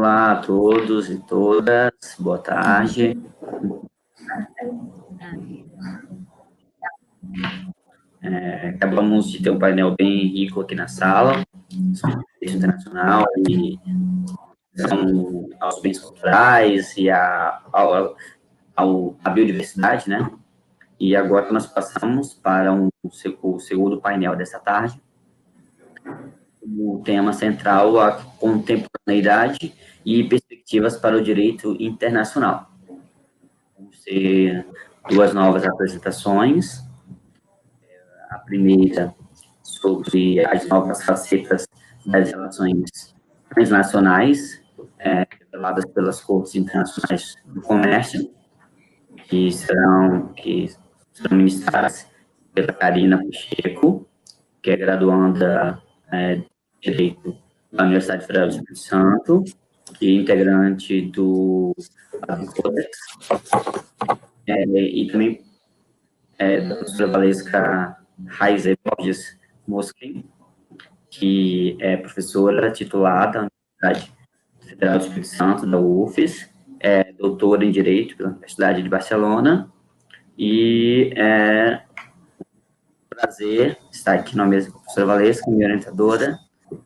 Olá a todos e todas, boa tarde. Acabamos de ter um painel bem rico aqui na sala, sobre direito internacional e aos bens culturais e à biodiversidade, né? E agora nós passamos para o segundo painel dessa tarde. O tema central, a contemporaneidade e perspectivas para o direito internacional. Vamos ter duas novas apresentações. A primeira sobre as novas facetas das relações transnacionais, reveladas pelas Cortes Internacionais do Comércio, que serão ministradas pela Karina Pacheco, que é graduanda de Direito da Universidade Federal do Espírito Santo e integrante do Codex, e também da professora Valesca Raizer Borges Mosquin, que é professora titulada da Universidade Federal do Espírito Santo, da UFES, doutora em Direito pela Universidade de Barcelona, e prazer estar aqui na mesa com a professora Valesca, minha orientadora,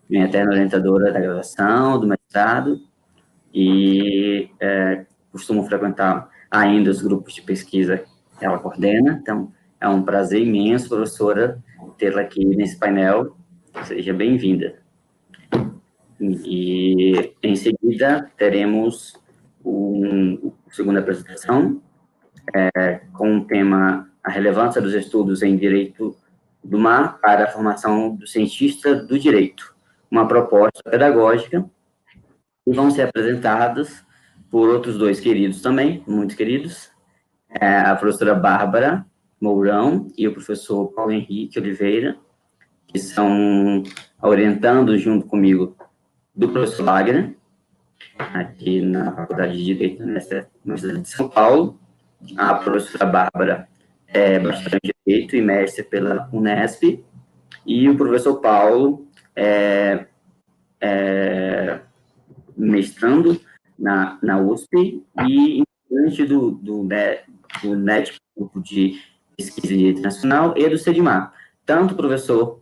minha eterna orientadora da graduação, do mestrado, e costumo frequentar ainda os grupos de pesquisa que ela coordena. Então, é um prazer imenso, professora, tê-la aqui nesse painel. Seja bem-vinda. E, em seguida, teremos uma segunda apresentação, com o tema A Relevância dos Estudos em Direito do Mar para a Formação do Cientista do Direito, uma proposta pedagógica, e vão ser apresentados por outros dois queridos também, muito queridos, a professora Bárbara Mourão e o professor Paulo Henrique Oliveira, que são orientando junto comigo do professor Wagner, aqui na Faculdade de Direito na Universidade de São Paulo. A professora Bárbara é bacharel em Direito e mestre pela Unesp, e o professor Paulo é mestrando na USP e integrante do NET, Grupo de Pesquisa Internacional, e do CEDIMAR. Tanto o professor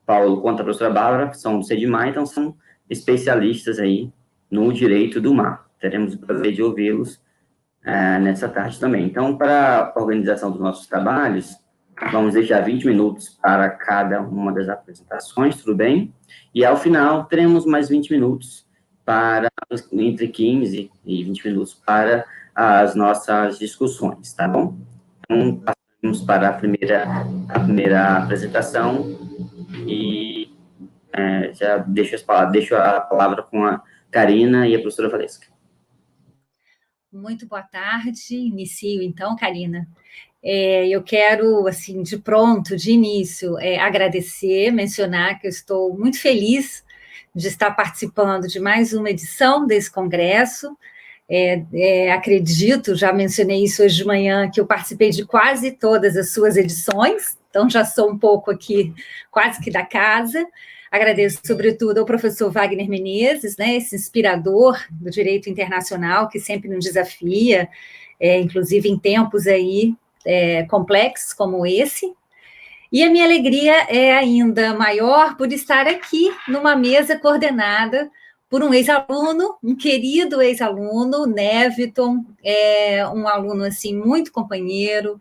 Paulo quanto a professora Bárbara são do CEDIMAR, então são especialistas aí no direito do mar. Teremos o prazer de ouvi-los nessa tarde também. Então, para a organização dos nossos trabalhos, vamos deixar 20 minutos para cada uma das apresentações, tudo bem? E, ao final, teremos mais 20 minutos para, entre 15 e 20 minutos para as nossas discussões, tá bom? Então, passamos para a primeira apresentação e já deixo a palavra com a Karina e a professora Valesca. Muito boa tarde. Inicio, então, Karina. Eu quero, assim, de início, agradecer, mencionar que eu estou muito feliz de estar participando de mais uma edição desse congresso. Acredito, já mencionei isso hoje de manhã, que eu participei de quase todas as suas edições, então já sou um pouco aqui, quase que da casa. Agradeço, sobretudo, ao professor Wagner Menezes, né, esse inspirador do direito internacional, que sempre nos desafia, inclusive em tempos aí complexos como esse. E a minha alegria é ainda maior por estar aqui numa mesa coordenada por um ex-aluno, um querido ex-aluno, Neviton, um aluno, assim, muito companheiro,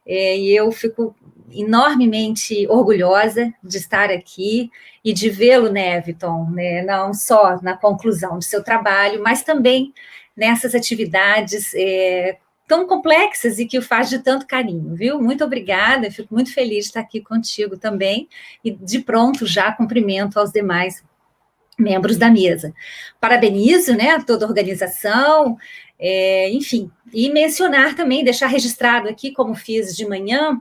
e eu fico enormemente orgulhosa de estar aqui e de vê-lo, Neviton, né, não só na conclusão de seu trabalho, mas também nessas atividades tão complexas e que o faz de tanto carinho, viu? Muito obrigada, eu fico muito feliz de estar aqui contigo também, e de pronto já cumprimento aos demais membros da mesa. Parabenizo, né, toda a organização, enfim, e mencionar também, deixar registrado aqui, como fiz de manhã,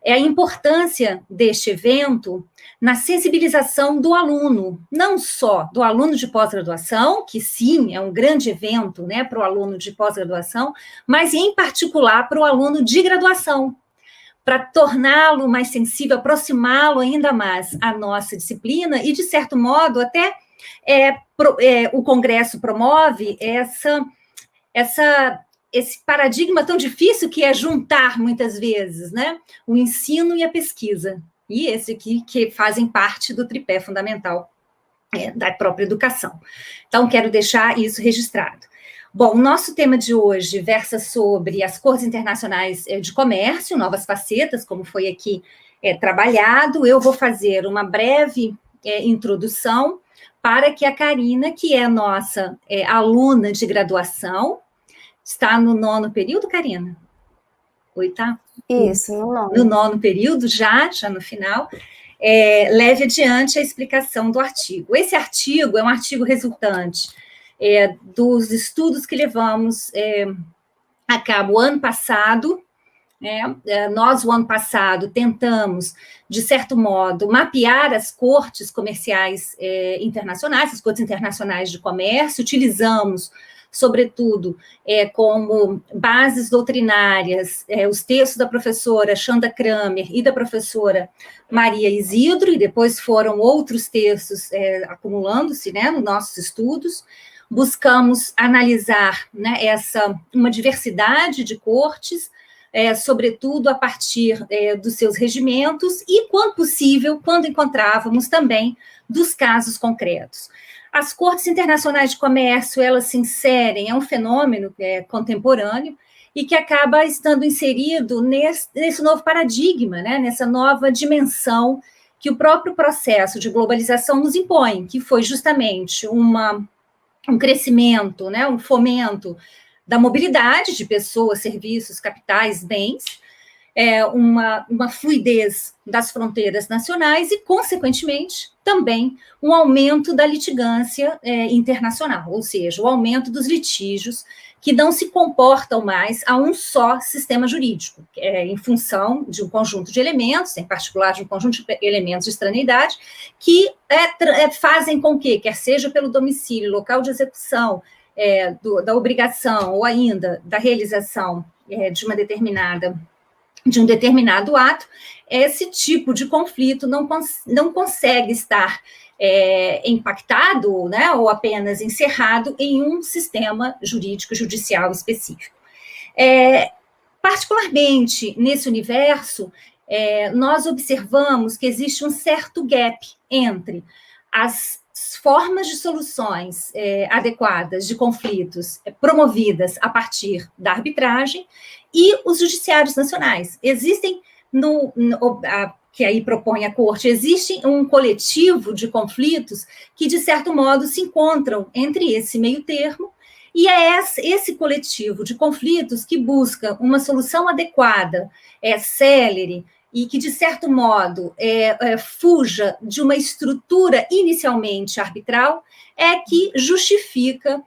a importância deste evento na sensibilização do aluno, não só do aluno de pós-graduação, que sim, é um grande evento, né, para o aluno de pós-graduação, mas em particular para o aluno de graduação, para torná-lo mais sensível, aproximá-lo ainda mais à nossa disciplina e, de certo modo, até o Congresso promove esse paradigma tão difícil que é juntar, muitas vezes, né, o ensino e a pesquisa, e esse aqui que fazem parte do tripé fundamental da própria educação. Então, quero deixar isso registrado. Bom, o nosso tema de hoje versa sobre as Cortes Internacionais de Comércio, novas facetas, como foi aqui trabalhado. Eu vou fazer uma breve introdução para que a Karina, que é nossa aluna de graduação, está no 9º período, Karina? Oitavo? Isso, no 9º. No 9º período, já no final, leve adiante a explicação do artigo. Esse artigo é um artigo resultante dos estudos que levamos a cabo o ano passado. Nós, o ano passado, tentamos, de certo modo, mapear as cortes comerciais internacionais, as cortes internacionais de comércio, utilizamos, sobretudo, como bases doutrinárias, os textos da professora Chanda Kramer e da professora Maria Isidro, e depois foram outros textos acumulando-se, né, nos nossos estudos. Buscamos analisar, né, uma diversidade de cortes, sobretudo a partir dos seus regimentos e, quando possível, quando encontrávamos também dos casos concretos. As Cortes Internacionais de Comércio, elas se inserem, é um fenômeno contemporâneo e que acaba estando inserido nesse novo paradigma, né, nessa nova dimensão que o próprio processo de globalização nos impõe, que foi justamente um crescimento, né, um fomento da mobilidade de pessoas, serviços, capitais, bens, uma fluidez das fronteiras nacionais e, consequentemente, também um aumento da litigância internacional, ou seja, o aumento dos litígios que não se comportam mais a um só sistema jurídico, em função de um conjunto de elementos, em particular de um conjunto de elementos de extraneidade, que fazem com que, quer seja pelo domicílio, local de execução, da obrigação ou ainda da realização de um determinado ato, esse tipo de conflito não consegue estar impactado, né, ou apenas encerrado em um sistema jurídico judicial específico. Particularmente nesse universo, nós observamos que existe um certo gap entre as formas de soluções adequadas de conflitos promovidas a partir da arbitragem e os judiciários nacionais. Existem, que aí propõe a Corte, existe um coletivo de conflitos que, de certo modo, se encontram entre esse meio termo, e é esse coletivo de conflitos que busca uma solução adequada, célere, e que, de certo modo, fuja de uma estrutura inicialmente arbitral, que justifica,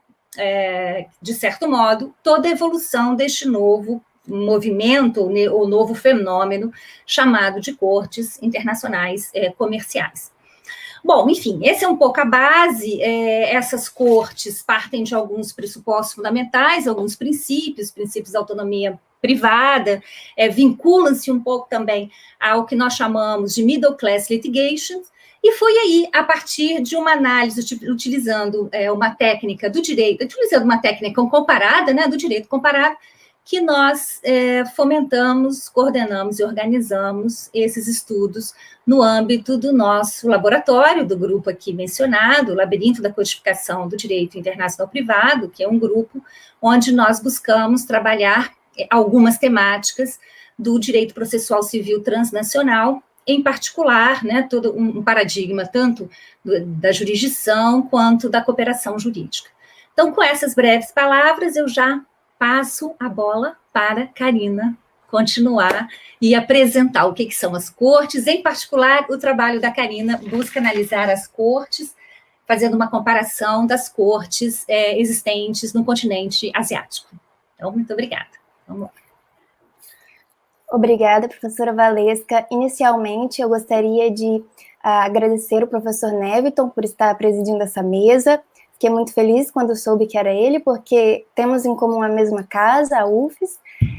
de certo modo, toda a evolução deste novo movimento, ou novo fenômeno, chamado de cortes internacionais comerciais. Bom, enfim, essa é um pouco a base. Essas cortes partem de alguns pressupostos fundamentais, alguns princípios da autonomia privada, vinculam-se um pouco também ao que nós chamamos de middle class litigation, e foi aí, a partir de uma análise, utilizando uma técnica do direito, utilizando uma técnica comparada, né, do direito comparado, que nós fomentamos, coordenamos e organizamos esses estudos no âmbito do nosso laboratório, do grupo aqui mencionado, o Labirinto da Codificação do Direito Internacional Privado, que é um grupo onde nós buscamos trabalhar algumas temáticas do direito processual civil transnacional, em particular, né, todo um paradigma tanto da jurisdição quanto da cooperação jurídica. Então, com essas breves palavras, eu já passo a bola para Karina continuar e apresentar o que são as cortes, em particular, o trabalho da Karina busca analisar as cortes, fazendo uma comparação das cortes existentes no continente asiático. Então, muito obrigada. Vamos lá. Obrigada, professora Valesca. Inicialmente, eu gostaria de agradecer o professor Neviton por estar presidindo essa mesa. Fiquei muito feliz quando soube que era ele, porque temos em comum a mesma casa, a UFES,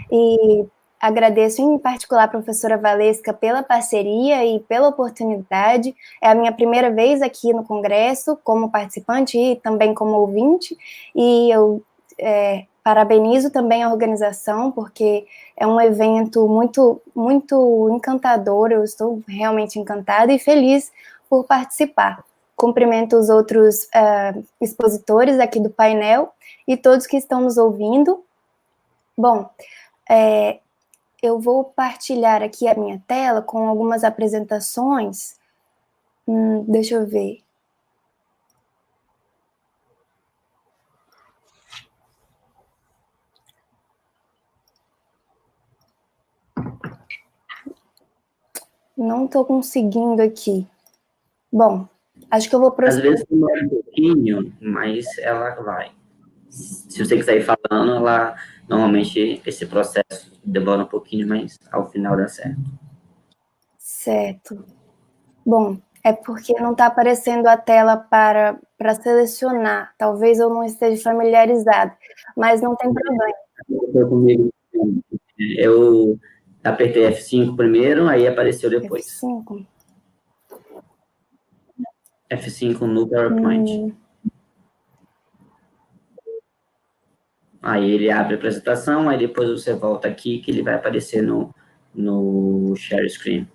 e agradeço em particular a professora Valesca pela parceria e pela oportunidade. É a minha primeira vez aqui no Congresso como participante e também como ouvinte, e eu parabenizo também a organização, porque é um evento muito, muito encantador. Eu estou realmente encantada e feliz por participar. Cumprimento os outros expositores aqui do painel e todos que estão nos ouvindo. Bom, eu vou partilhar aqui a minha tela com algumas apresentações. Deixa eu ver. Não estou conseguindo aqui. Bom, acho que eu vou Às vezes demora um pouquinho, mas ela vai. Se você quiser ir falando, ela normalmente esse processo demora um pouquinho, mas ao final dá certo. Certo. Bom, é porque não está aparecendo a tela para selecionar. Talvez eu não esteja familiarizada, mas não tem problema. Eu apertei F5 primeiro, aí apareceu depois. F5? F5 no PowerPoint. Aí ele abre a apresentação, aí depois você volta aqui, que ele vai aparecer no share screen.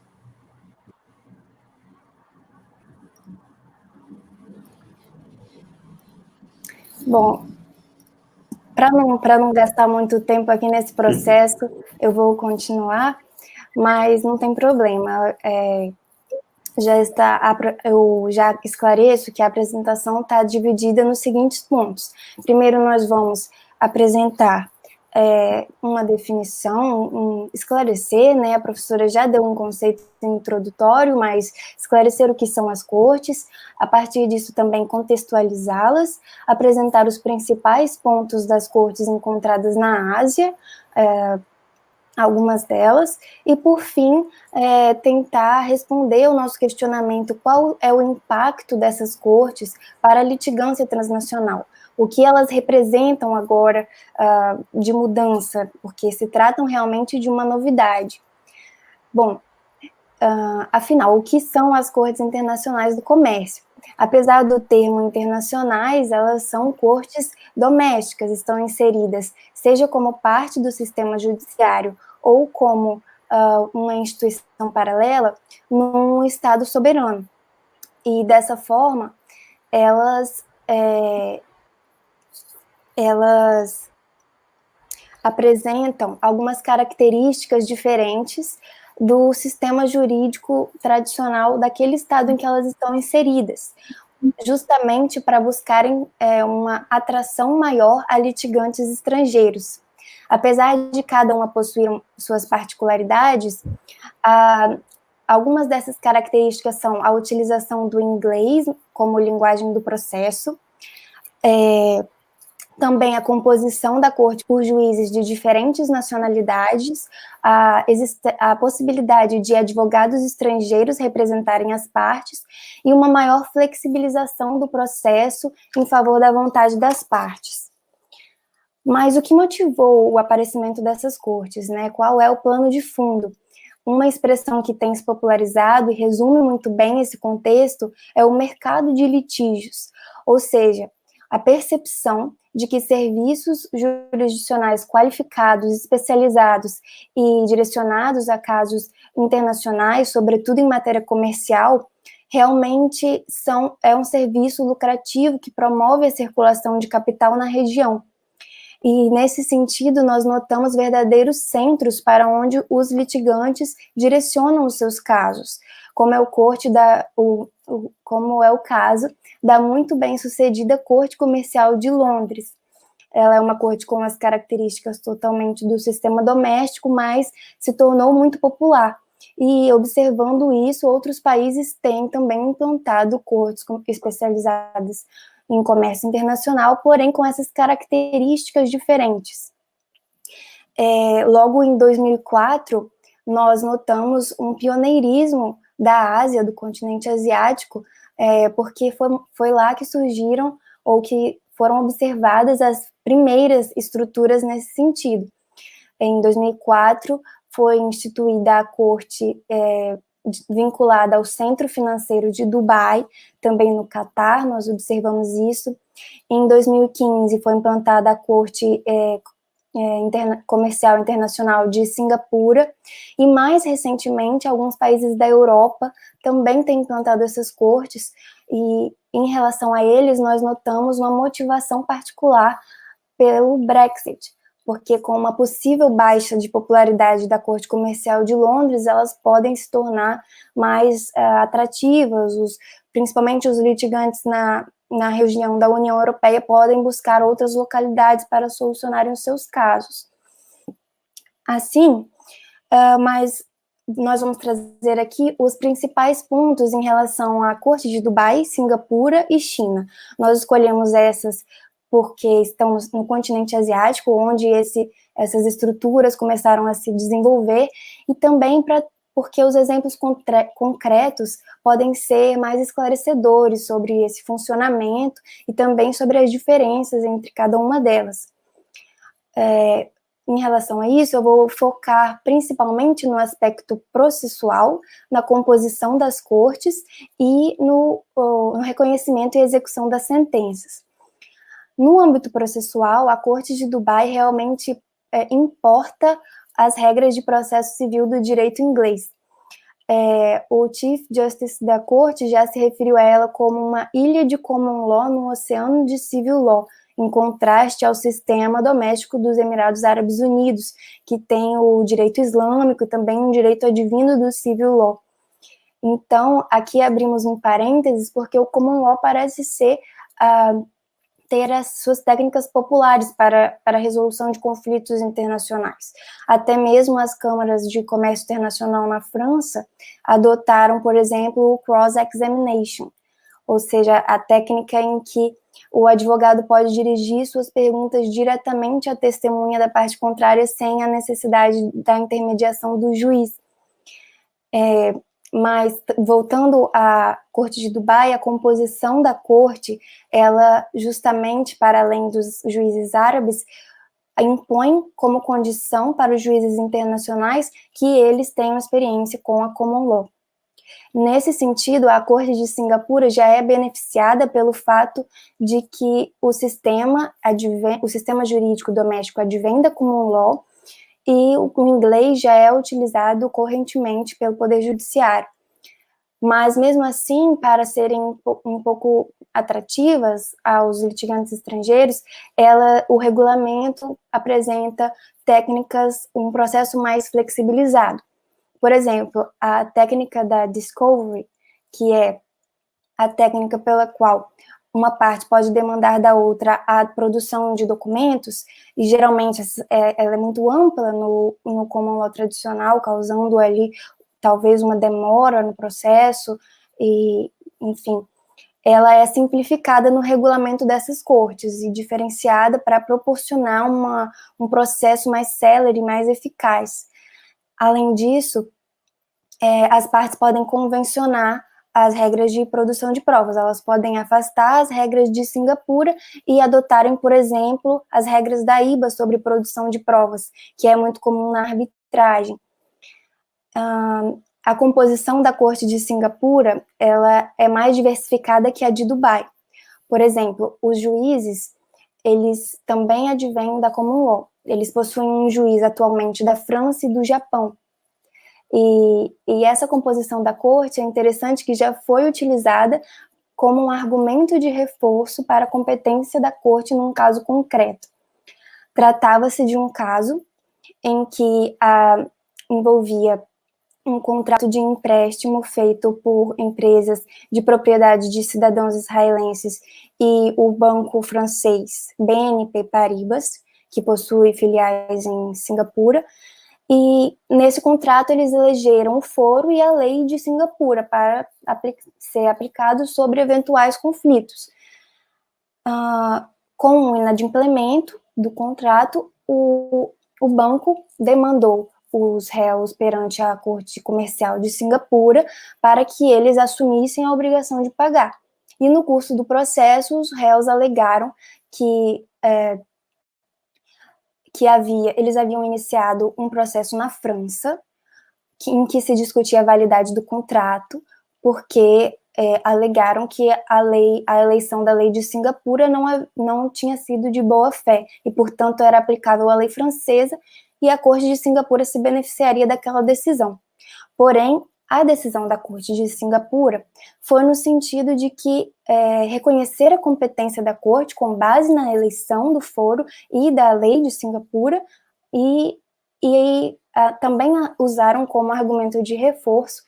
Bom, para não gastar muito tempo aqui nesse processo, eu vou continuar, mas não tem problema. Eu já esclareço que a apresentação está dividida nos seguintes pontos. Primeiro, nós vamos apresentar uma definição, esclarecer, né? A professora já deu um conceito introdutório, mas esclarecer o que são as cortes, a partir disso também contextualizá-las, apresentar os principais pontos das cortes encontradas na Ásia, algumas delas, e por fim, tentar responder o nosso questionamento: qual é o impacto dessas cortes para a litigância transnacional? O que elas representam agora de mudança, porque se tratam realmente de uma novidade. Bom, afinal, o que são as cortes internacionais do comércio? Apesar do termo internacionais, elas são cortes domésticas, estão inseridas, seja como parte do sistema judiciário ou como uma instituição paralela, num Estado soberano. E dessa forma, elas apresentam algumas características diferentes do sistema jurídico tradicional daquele estado em que elas estão inseridas, justamente para buscarem uma atração maior a litigantes estrangeiros. Apesar de cada uma possuir suas particularidades, algumas dessas características são a utilização do inglês como linguagem do processo, também a composição da corte por juízes de diferentes nacionalidades, a possibilidade de advogados estrangeiros representarem as partes e uma maior flexibilização do processo em favor da vontade das partes. Mas o que motivou o aparecimento dessas cortes, né? Qual é o plano de fundo? Uma expressão que tem se popularizado e resume muito bem esse contexto é o mercado de litígios, ou seja, a percepção de que serviços jurisdicionais qualificados, especializados e direcionados a casos internacionais, sobretudo em matéria comercial, realmente é um serviço lucrativo que promove a circulação de capital na região. E, nesse sentido, nós notamos verdadeiros centros para onde os litigantes direcionam os seus casos, como é o caso da muito bem-sucedida Corte Comercial de Londres. Ela é uma corte com as características totalmente do sistema doméstico, mas se tornou muito popular. E, observando isso, outros países têm também implantado cortes especializadas em comércio internacional, porém com essas características diferentes. Logo em 2004, nós notamos um pioneirismo da Ásia, do continente asiático, porque foi lá que surgiram ou que foram observadas as primeiras estruturas nesse sentido. Em 2004, foi instituída a corte vinculada ao Centro Financeiro de Dubai, também no Catar, nós observamos isso. Em 2015, foi implantada a Corte Comercial Internacional de Singapura, e mais recentemente, alguns países da Europa também têm implantado essas cortes, e em relação a eles, nós notamos uma motivação particular pelo Brexit, porque com uma possível baixa de popularidade da Corte Comercial de Londres, elas podem se tornar mais atrativas, principalmente os litigantes na região da União Europeia podem buscar outras localidades para solucionarem os seus casos. Assim, mas nós vamos trazer aqui os principais pontos em relação à Corte de Dubai, Singapura e China. Nós escolhemos essas porque estamos no continente asiático, onde essas estruturas começaram a se desenvolver, e também porque os exemplos concretos podem ser mais esclarecedores sobre esse funcionamento e também sobre as diferenças entre cada uma delas. Em relação a isso, eu vou focar principalmente no aspecto processual, na composição das cortes e no reconhecimento e execução das sentenças. No âmbito processual, a Corte de Dubai realmente importa as regras de processo civil do direito inglês. O Chief Justice da Corte já se referiu a ela como uma ilha de common law no oceano de civil law, em contraste ao sistema doméstico dos Emirados Árabes Unidos, que tem o direito islâmico e também um direito advindo do civil law. Então, aqui abrimos um parênteses, porque o common law parece ser ter as suas técnicas populares para a resolução de conflitos internacionais. Até mesmo as câmaras de comércio internacional na França adotaram, por exemplo, o cross-examination, ou seja, a técnica em que o advogado pode dirigir suas perguntas diretamente à testemunha da parte contrária sem a necessidade da intermediação do juiz. Mas, voltando à Corte de Dubai, a composição da corte, ela, justamente para além dos juízes árabes, impõe como condição para os juízes internacionais que eles tenham experiência com a common law. Nesse sentido, a Corte de Singapura já é beneficiada pelo fato de que o sistema jurídico doméstico advém da common law, e o inglês já é utilizado correntemente pelo Poder Judiciário. Mas, mesmo assim, para serem um pouco atrativas aos litigantes estrangeiros, o regulamento apresenta técnicas, um processo mais flexibilizado. Por exemplo, a técnica da discovery, que é a técnica pela qual uma parte pode demandar da outra a produção de documentos, e geralmente ela é muito ampla no common law tradicional, causando ali talvez uma demora no processo, e, enfim, ela é simplificada no regulamento dessas cortes e diferenciada para proporcionar um processo mais célere e mais eficaz. Além disso, as partes podem convencionar as regras de produção de provas, elas podem afastar as regras de Singapura e adotarem, por exemplo, as regras da IBA sobre produção de provas, que é muito comum na arbitragem. A composição da Corte de Singapura, ela é mais diversificada que a de Dubai. Por exemplo, os juízes, eles também advêm da common law. Eles possuem um juiz atualmente da França e do Japão. E essa composição da corte é interessante, que já foi utilizada como um argumento de reforço para a competência da corte num caso concreto. Tratava-se de um caso em que envolvia um contrato de empréstimo feito por empresas de propriedade de cidadãos israelenses e o banco francês BNP Paribas, que possui filiais em Singapura. E nesse contrato eles elegeram o foro e a lei de Singapura para ser aplicado sobre eventuais conflitos. Com o inadimplemento do contrato, o banco demandou os réus perante a Corte Comercial de Singapura para que eles assumissem a obrigação de pagar. E no curso do processo, os réus alegaram que eles haviam iniciado um processo na França, em que se discutia a validade do contrato, porque alegaram que a eleição da lei de Singapura não tinha sido de boa fé, e, portanto, era aplicável à lei francesa, e a Corte de Singapura se beneficiaria daquela decisão. Porém, a decisão da Corte de Singapura foi no sentido de que reconhecer a competência da Corte com base na eleição do foro e da lei de Singapura, e também usaram como argumento de reforço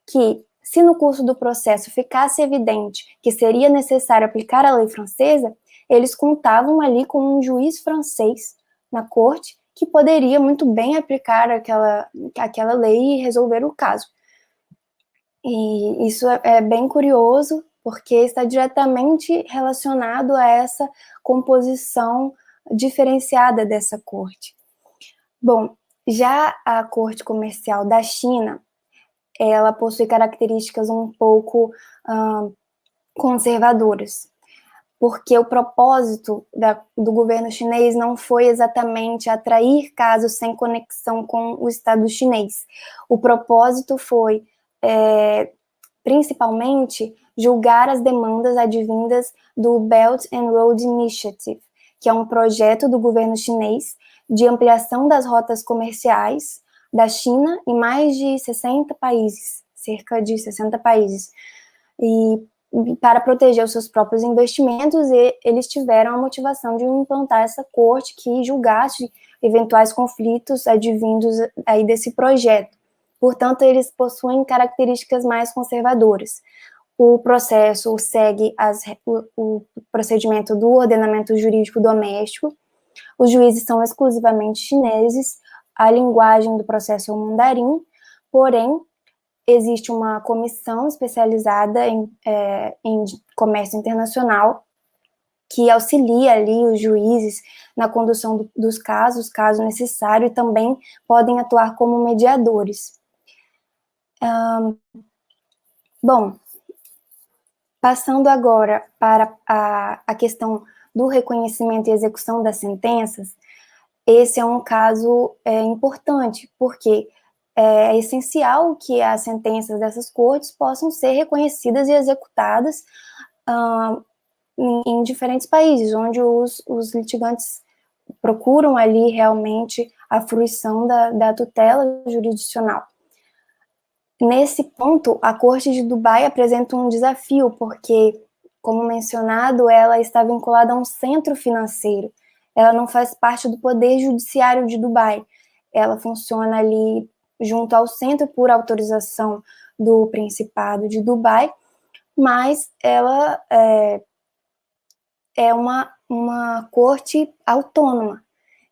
que, se no curso do processo ficasse evidente que seria necessário aplicar a lei francesa, eles contavam ali com um juiz francês na Corte que poderia muito bem aplicar aquela lei e resolver o caso. E isso é bem curioso, porque está diretamente relacionado a essa composição diferenciada dessa corte. Bom, já a corte comercial da China, ela possui características um pouco conservadoras, porque o propósito do governo chinês não foi exatamente atrair casos sem conexão com o Estado chinês. O propósito foi, principalmente, julgar as demandas advindas do Belt and Road Initiative, que é um projeto do governo chinês de ampliação das rotas comerciais da China em mais de 60 países, cerca de 60 países. E para proteger os seus próprios investimentos, eles tiveram a motivação de implantar essa corte que julgasse eventuais conflitos advindos aí desse projeto. Portanto, eles possuem características mais conservadoras. O processo segue o procedimento do ordenamento jurídico doméstico. Os juízes são exclusivamente chineses. A linguagem do processo é o mandarim, porém, existe uma comissão especializada em comércio internacional que auxilia ali os juízes na condução dos casos, caso necessário, e também podem atuar como mediadores. Bom, passando agora para a questão do reconhecimento e execução das sentenças, esse é um caso importante, porque é essencial que as sentenças dessas cortes possam ser reconhecidas e executadas em diferentes países, onde os litigantes procuram ali realmente a fruição da tutela jurisdicional. Nesse ponto, a Corte de Dubai apresenta um desafio, porque, como mencionado, ela está vinculada a um centro financeiro. Ela não faz parte do poder judiciário de Dubai. Ela funciona ali junto ao centro por autorização do Principado de Dubai, mas ela é uma corte autônoma.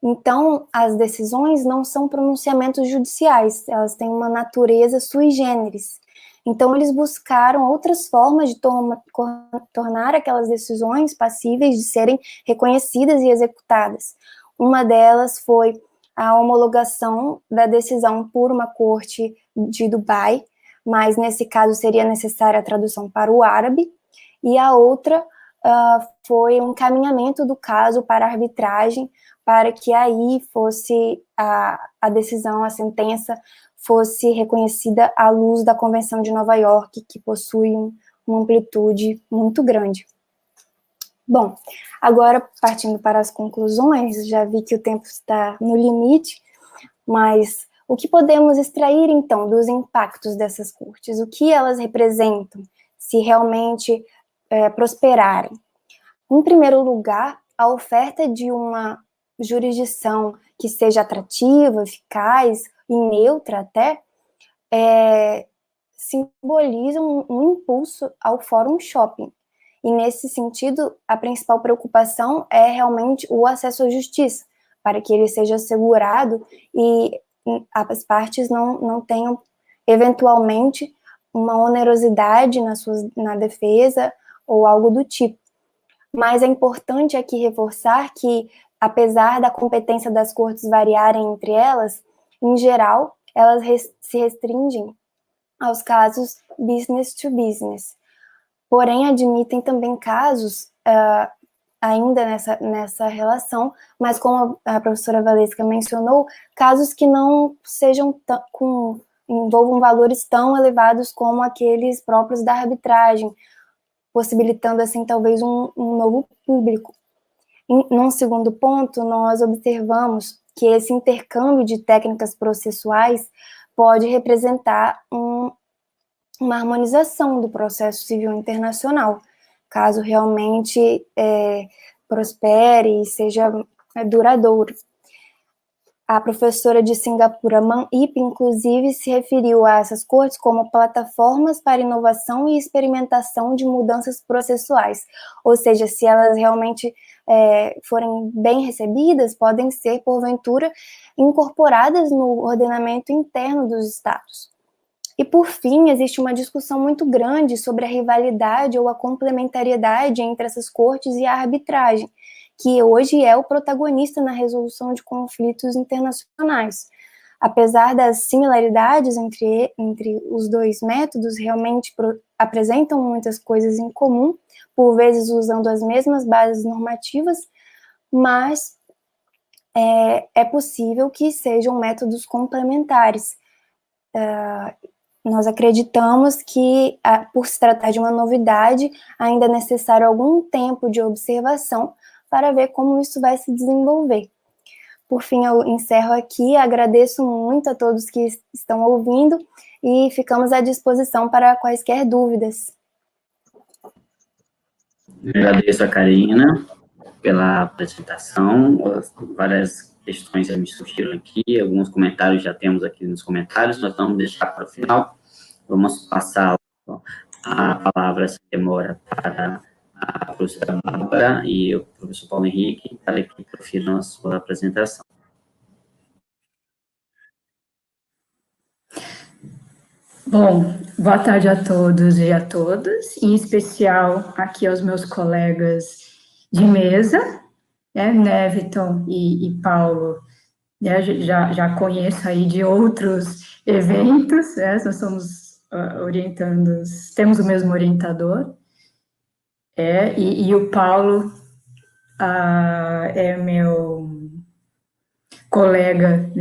Então, as decisões não são pronunciamentos judiciais, elas têm uma natureza sui generis. Então, eles buscaram outras formas de tornar aquelas decisões passíveis de serem reconhecidas e executadas. Uma delas foi a homologação da decisão por uma corte de Dubai, mas nesse caso seria necessária a tradução para o árabe, e a outra foi um encaminhamento do caso para arbitragem, para que aí fosse a decisão, a sentença, fosse reconhecida à luz da Convenção de Nova York, que possui uma amplitude muito grande. Bom, agora partindo para as conclusões, já vi que o tempo está no limite, mas o que podemos extrair, então, dos impactos dessas cortes? O que elas representam, se realmente prosperarem? Em primeiro lugar, a oferta de uma jurisdição que seja atrativa, eficaz e neutra até, simboliza um impulso ao Fórum Shopping. E, nesse sentido, a principal preocupação é realmente o acesso à justiça, para que ele seja assegurado e as partes não tenham, eventualmente, uma onerosidade na defesa ou algo do tipo. Mas é importante aqui reforçar que, apesar da competência das cortes variarem entre elas, em geral, elas se restringem aos casos business to business. Porém, admitem também casos ainda nessa relação, mas como a professora Valesca mencionou, casos que não sejam envolvam valores tão elevados como aqueles próprios da arbitragem, possibilitando, assim, talvez um novo público. Num segundo ponto, nós observamos que esse intercâmbio de técnicas processuais pode representar uma harmonização do processo civil internacional, caso realmente prospere e seja duradouro. A professora de Singapura, Man Ip, inclusive, se referiu a essas cortes como plataformas para inovação e experimentação de mudanças processuais, ou seja, se elas realmente forem bem recebidas, podem ser, porventura, incorporadas no ordenamento interno dos estados. E, por fim, existe uma discussão muito grande sobre a rivalidade ou a complementariedade entre essas cortes e a arbitragem, que hoje é o protagonista na resolução de conflitos internacionais. Apesar das similaridades entre os dois métodos, realmente apresentam muitas coisas em comum, por vezes usando as mesmas bases normativas, mas é possível que sejam métodos complementares. Nós acreditamos que, por se tratar de uma novidade, ainda é necessário algum tempo de observação para ver como isso vai se desenvolver. Por fim, eu encerro aqui, agradeço muito a todos que estão ouvindo e ficamos à disposição para quaisquer dúvidas. Agradeço a Karina pela apresentação, várias questões já me surgiram aqui, alguns comentários já temos aqui nos comentários, nós vamos deixar para o final, vamos passar a palavra sem demora para a professora Bárbara e o professor Paulo Henrique, para que profiram a sua apresentação. Bom, boa tarde a todos e a todas, em especial aqui aos meus colegas de mesa, Neviton e Paulo, já conheço aí de outros eventos, nós somos orientandos, temos o mesmo orientador, e o Paulo é meu colega,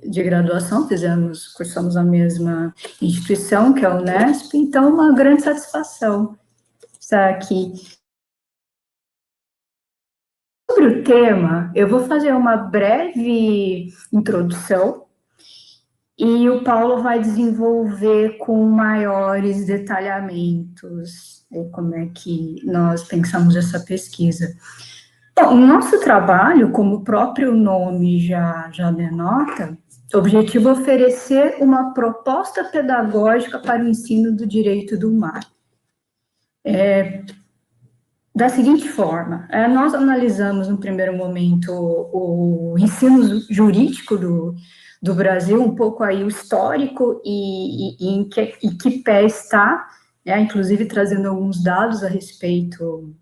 de graduação, cursamos a mesma instituição, que é a Unesp, então uma grande satisfação estar aqui. Sobre o tema, eu vou fazer uma breve introdução, e o Paulo vai desenvolver com maiores detalhamentos como é que nós pensamos essa pesquisa. Bom, o nosso trabalho, como o próprio nome já denota, o objetivo é oferecer uma proposta pedagógica para o ensino do direito do mar. Da seguinte forma, nós analisamos, no primeiro momento, o ensino jurídico do Brasil, um pouco aí o histórico e em que pé está, inclusive trazendo alguns dados a respeito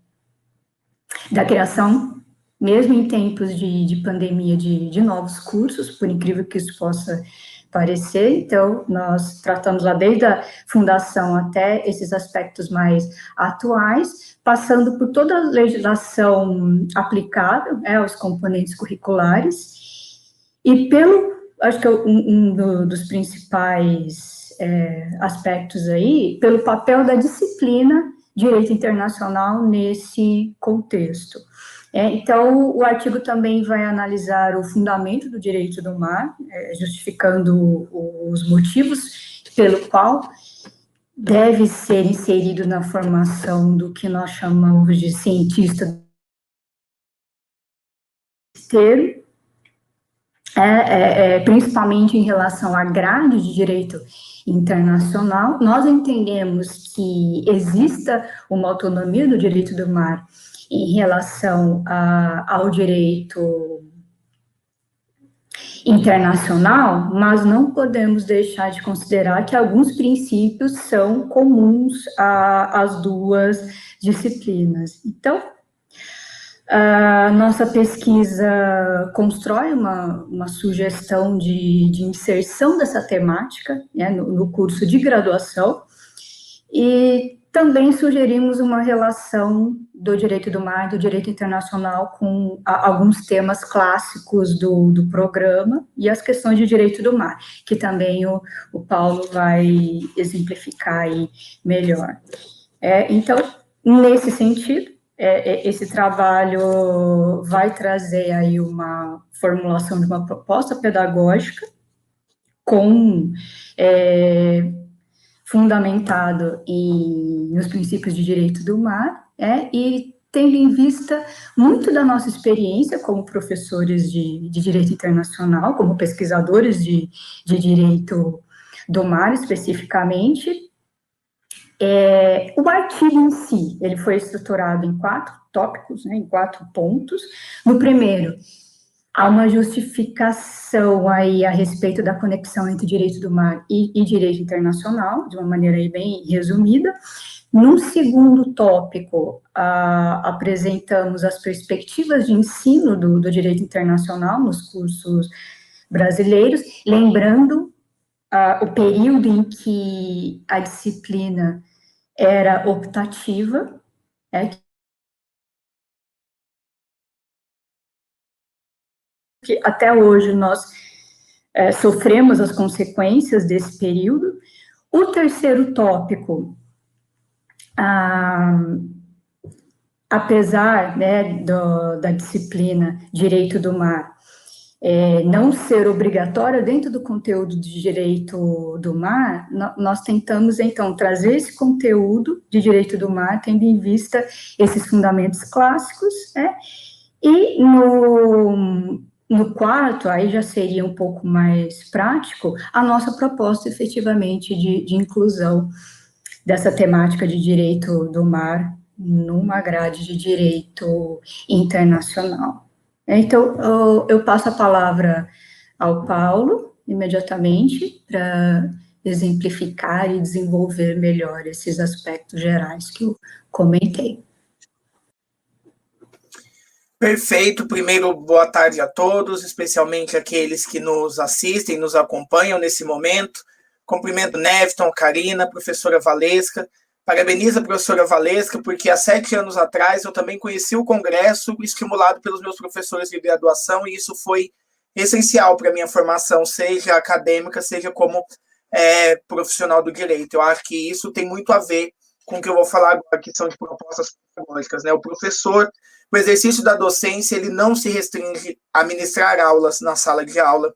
da criação, mesmo em tempos de pandemia, de novos cursos, por incrível que isso possa parecer. Então, nós tratamos lá desde a fundação até esses aspectos mais atuais, passando por toda a legislação aplicável aos componentes curriculares, e acho que dos principais aspectos aí, pelo papel da disciplina Direito Internacional nesse contexto. Então, o artigo também vai analisar o fundamento do direito do mar, justificando os motivos pelo qual deve ser inserido na formação do que nós chamamos de cientista termo, principalmente em relação à grade de direito internacional. Nós entendemos que exista uma autonomia do direito do mar em relação ao direito internacional, mas não podemos deixar de considerar que alguns princípios são comuns às duas disciplinas. Então, a nossa pesquisa constrói uma sugestão de inserção dessa temática no curso de graduação, e também sugerimos uma relação do direito do mar, do direito internacional, com alguns temas clássicos do programa e as questões de direito do mar, que também o Paulo vai exemplificar aí melhor. Então, nesse sentido, esse trabalho vai trazer aí uma formulação de uma proposta pedagógica fundamentado nos princípios de direito do mar, e tendo em vista muito da nossa experiência como professores de direito internacional, como pesquisadores de direito do mar, especificamente. O artigo em si, ele foi estruturado em 4 tópicos, em 4 pontos. No primeiro, há uma justificação aí a respeito da conexão entre direito do mar e direito internacional, de uma maneira aí bem resumida. No segundo tópico, apresentamos as perspectivas de ensino do direito internacional nos cursos brasileiros, lembrando o período em que a disciplina era optativa, que até hoje nós sofremos as consequências desse período. O terceiro tópico, apesar da disciplina Direito do Mar não ser obrigatória dentro do conteúdo de Direito do Mar, nós tentamos, então, trazer esse conteúdo de Direito do Mar, tendo em vista esses fundamentos clássicos, e no quarto, aí já seria um pouco mais prático, a nossa proposta, efetivamente, de inclusão dessa temática de direito do mar numa grade de direito internacional. Então, eu passo a palavra ao Paulo, imediatamente, para exemplificar e desenvolver melhor esses aspectos gerais que eu comentei. Perfeito. Primeiro, boa tarde a todos, especialmente aqueles que nos assistem, nos acompanham nesse momento. Cumprimento Nefton, Karina, professora Valesca. Parabenizo a professora Valesca, porque há 7 anos atrás eu também conheci o Congresso, estimulado pelos meus professores de graduação, e isso foi essencial para a minha formação, seja acadêmica, seja como profissional do direito. Eu acho que isso tem muito a ver com o que eu vou falar agora, que são de propostas pedagógicas, O professor, o exercício da docência, ele não se restringe a ministrar aulas na sala de aula.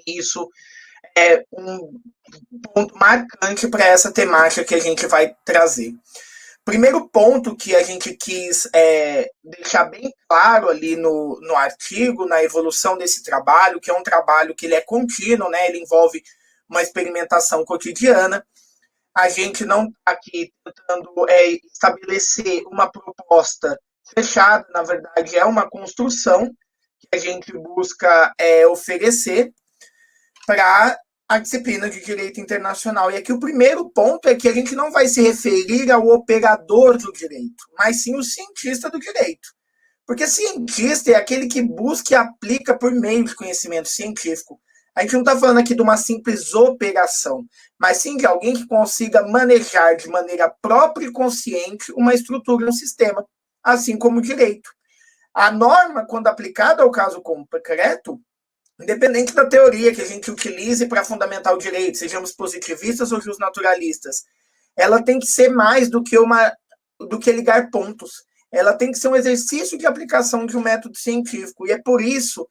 Isso é um ponto marcante para essa temática que a gente vai trazer. Primeiro ponto que a gente quis deixar bem claro ali no artigo, na evolução desse trabalho, que é um trabalho que ele é contínuo, ele envolve uma experimentação cotidiana. A gente não está aqui tentando estabelecer uma proposta fechada, na verdade é uma construção que a gente busca oferecer para a disciplina de direito internacional. E aqui o primeiro ponto é que a gente não vai se referir ao operador do direito, mas sim o cientista do direito. Porque cientista é aquele que busca e aplica por meio de conhecimento científico. A gente não está falando aqui de uma simples operação, mas sim de alguém que consiga manejar de maneira própria e consciente uma estrutura, um sistema, assim como o direito. A norma, quando aplicada ao caso concreto, independente da teoria que a gente utilize para fundamentar o direito, sejamos positivistas ou justnaturalistas, ela tem que ser mais do que ligar pontos. Ela tem que ser um exercício de aplicação de um método científico. E é por isso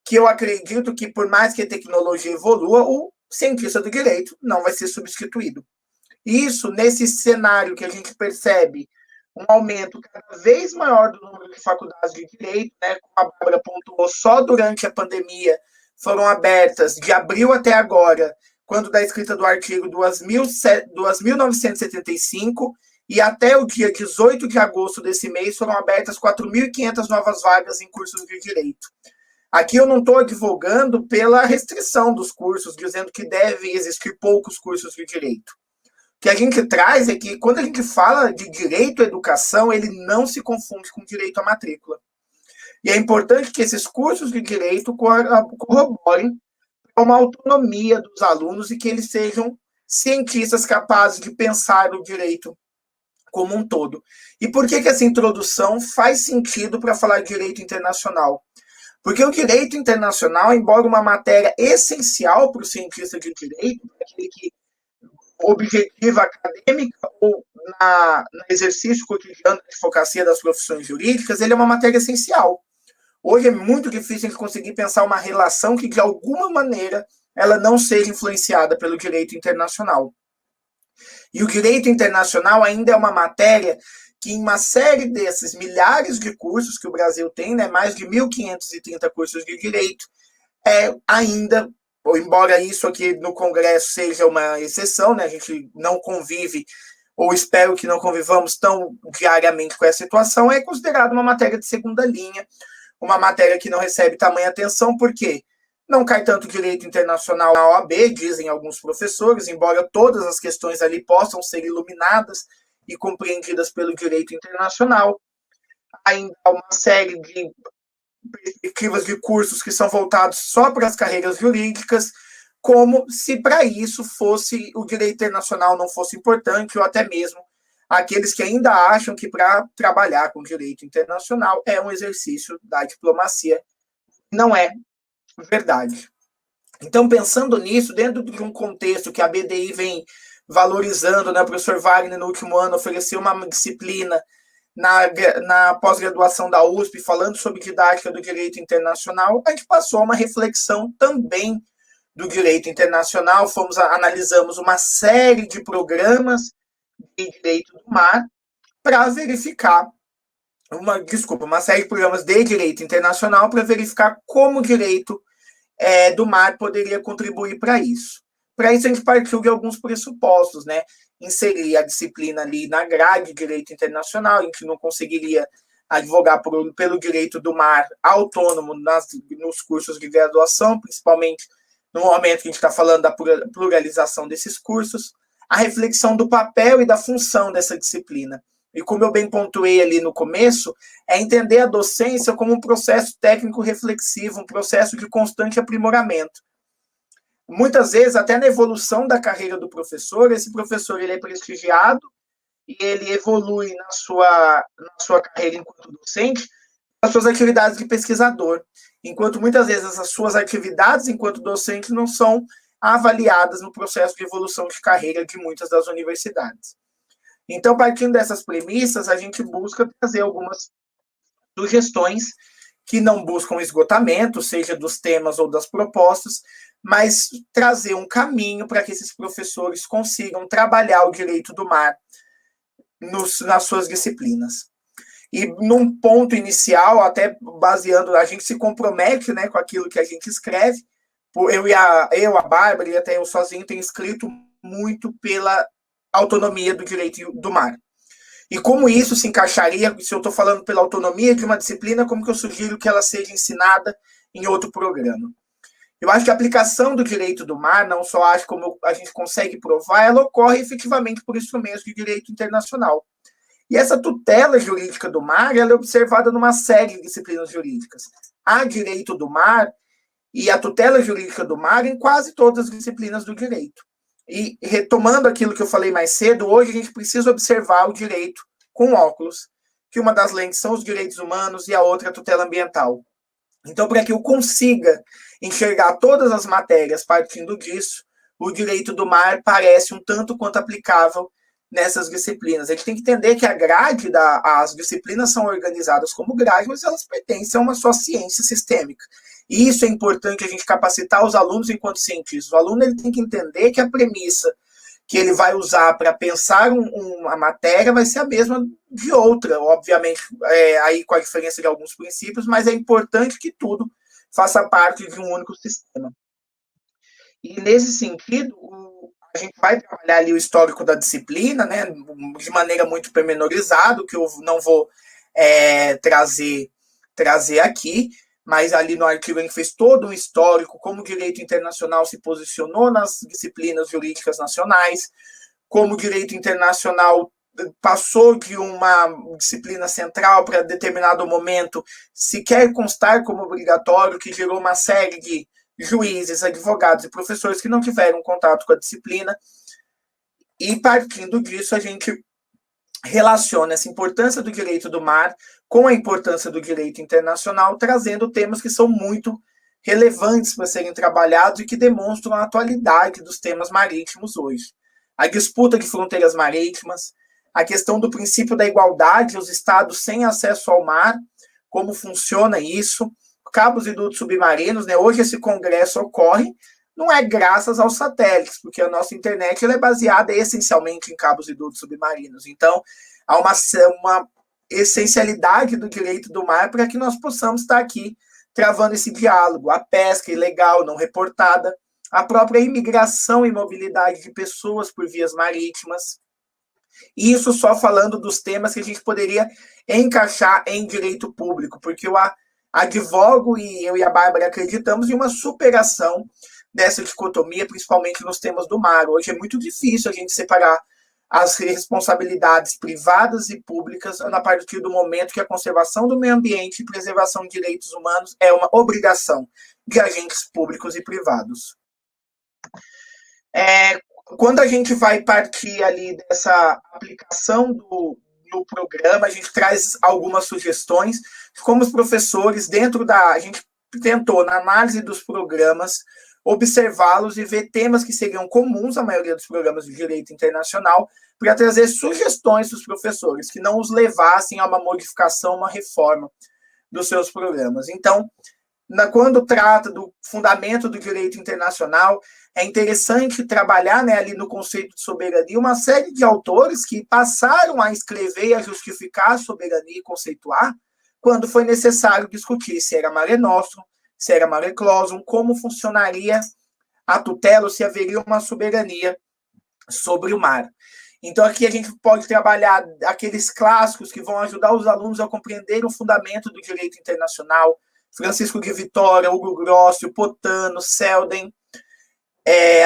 que eu acredito que, por mais que a tecnologia evolua, o cientista do direito não vai ser substituído. Isso, nesse cenário que a gente percebe um aumento cada vez maior do número de faculdades de direito, como a Bárbara pontuou, só durante a pandemia foram abertas, de abril até agora, quando da escrita do artigo 2.975, e até o dia 18 de agosto desse mês foram abertas 4.500 novas vagas em cursos de direito. Aqui eu não estou advogando pela restrição dos cursos, dizendo que deve existir poucos cursos de direito. O que a gente traz é que, quando a gente fala de direito à educação, ele não se confunde com direito à matrícula. E é importante que esses cursos de direito corroborem para uma autonomia dos alunos e que eles sejam cientistas capazes de pensar o direito como um todo. E por que essa introdução faz sentido para falar de direito internacional? Porque o direito internacional, embora uma matéria essencial para o cientista de direito, para aquele que objetiva acadêmica ou no exercício cotidiano da advocacia das profissões jurídicas, ele é uma matéria essencial. Hoje é muito difícil a gente conseguir pensar uma relação que, de alguma maneira, ela não seja influenciada pelo direito internacional. E o direito internacional ainda é uma matéria que, em uma série desses milhares de cursos que o Brasil tem, né, mais de 1.530 cursos de direito, ainda, ou embora isso aqui no Congresso seja uma exceção, né, a gente não convive, ou espero que não convivamos tão diariamente com essa situação, é considerado uma matéria de segunda linha, uma matéria que não recebe tamanha atenção, por quê? Não cai tanto direito internacional na OAB, dizem alguns professores, embora todas as questões ali possam ser iluminadas e compreendidas pelo direito internacional. Ainda há uma série de perspectivas de cursos que são voltados só para as carreiras jurídicas, como se para isso fosse o direito internacional não fosse importante, ou até mesmo aqueles que ainda acham que para trabalhar com direito internacional é um exercício da diplomacia. Não é verdade. Então, pensando nisso, dentro de um contexto que a BDI vem valorizando, né, o professor Wagner, no último ano, ofereceu uma disciplina na pós-graduação da USP, falando sobre didática do direito internacional, a gente passou uma reflexão também do direito internacional, analisamos uma série de programas de direito do mar para verificar, uma série de programas de direito internacional para verificar como o direito do mar poderia contribuir para isso. Para isso, a gente partiu de alguns pressupostos, né? Inserir a disciplina ali na grade de direito internacional, a gente não conseguiria advogar pelo direito do mar autônomo nos cursos de graduação, principalmente no momento que a gente está falando da pluralização desses cursos, a reflexão do papel e da função dessa disciplina. E como eu bem pontuei ali no começo, é entender a docência como um processo técnico reflexivo, um processo de constante aprimoramento. Muitas vezes, até na evolução da carreira do professor, esse professor ele é prestigiado e ele evolui na sua carreira enquanto docente, as suas atividades de pesquisador, enquanto muitas vezes as suas atividades enquanto docente não são avaliadas no processo de evolução de carreira de muitas das universidades. Então, partindo dessas premissas, a gente busca trazer algumas sugestões que não buscam esgotamento, seja dos temas ou das propostas, mas trazer um caminho para que esses professores consigam trabalhar o direito do mar nas suas disciplinas. E num ponto inicial, até baseando, a gente se compromete, né, com aquilo que a gente escreve. A Bárbara e até eu sozinho tenho escrito muito pela autonomia do direito do mar. E como isso se encaixaria, se eu estou falando pela autonomia de uma disciplina, como que eu sugiro que ela seja ensinada em outro programa? Eu acho que a aplicação do direito do mar, não só acho como a gente consegue provar, ela ocorre efetivamente por instrumentos de direito internacional. E essa tutela jurídica do mar, ela é observada numa série de disciplinas jurídicas. Há direito do mar e a tutela jurídica do mar em quase todas as disciplinas do direito. E retomando aquilo que eu falei mais cedo, hoje a gente precisa observar o direito com óculos, que uma das lentes são os direitos humanos e a outra é a tutela ambiental. Então, para que eu consiga enxergar todas as matérias partindo disso, o direito do mar parece um tanto quanto aplicável nessas disciplinas. A gente tem que entender que a grade, as disciplinas são organizadas como grade, mas elas pertencem a uma só ciência sistêmica. E isso é importante a gente capacitar os alunos enquanto cientistas. O aluno ele tem que entender que a premissa que ele vai usar para pensar uma matéria vai ser a mesma de outra, obviamente, aí com a diferença de alguns princípios, mas é importante que tudo faça parte de um único sistema. E nesse sentido, a gente vai trabalhar ali o histórico da disciplina, né, de maneira muito pormenorizada, que eu não vou trazer aqui, mas ali no artigo a gente fez todo um histórico, como o direito internacional se posicionou nas disciplinas jurídicas nacionais, como o direito internacional passou de uma disciplina central para determinado momento sequer constar como obrigatório, que gerou uma série de juízes, advogados e professores que não tiveram contato com a disciplina. E partindo disso, a gente relaciona essa importância do direito do mar com a importância do direito internacional, trazendo temas que são muito relevantes para serem trabalhados e que demonstram a atualidade dos temas marítimos hoje. A disputa de fronteiras marítimas, a questão do princípio da igualdade, os estados sem acesso ao mar, como funciona isso, cabos e dutos submarinos, né? Hoje esse congresso ocorre, não é graças aos satélites, porque a nossa internet ela é baseada essencialmente em cabos e dutos submarinos. Então, há uma essencialidade do direito do mar para que nós possamos estar aqui travando esse diálogo. A pesca ilegal, não reportada, a própria imigração e mobilidade de pessoas por vias marítimas. Isso só falando dos temas que a gente poderia encaixar em direito público, porque eu advogo e eu e a Bárbara acreditamos em uma superação dessa dicotomia, principalmente nos temas do mar. Hoje é muito difícil a gente separar as responsabilidades privadas e públicas a partir do momento que a conservação do meio ambiente e preservação de direitos humanos é uma obrigação de agentes públicos e privados. Quando a gente vai partir ali dessa aplicação do programa, a gente traz algumas sugestões, como os professores, a gente tentou, na análise dos programas, observá-los e ver temas que seriam comuns à maioria dos programas de direito internacional, para trazer sugestões dos professores, que não os levassem a uma modificação, uma reforma dos seus programas. Então, quando trata do fundamento do direito internacional, é interessante trabalhar, né, ali no conceito de soberania, uma série de autores que passaram a escrever e a justificar a soberania e conceituar, quando foi necessário discutir se era mare nostrum, se era mare clausum, como funcionaria a tutela, ou se haveria uma soberania sobre o mar. Então, aqui a gente pode trabalhar aqueles clássicos que vão ajudar os alunos a compreender o fundamento do direito internacional, Francisco de Vitória, Hugo Grossi, Potano, Selden.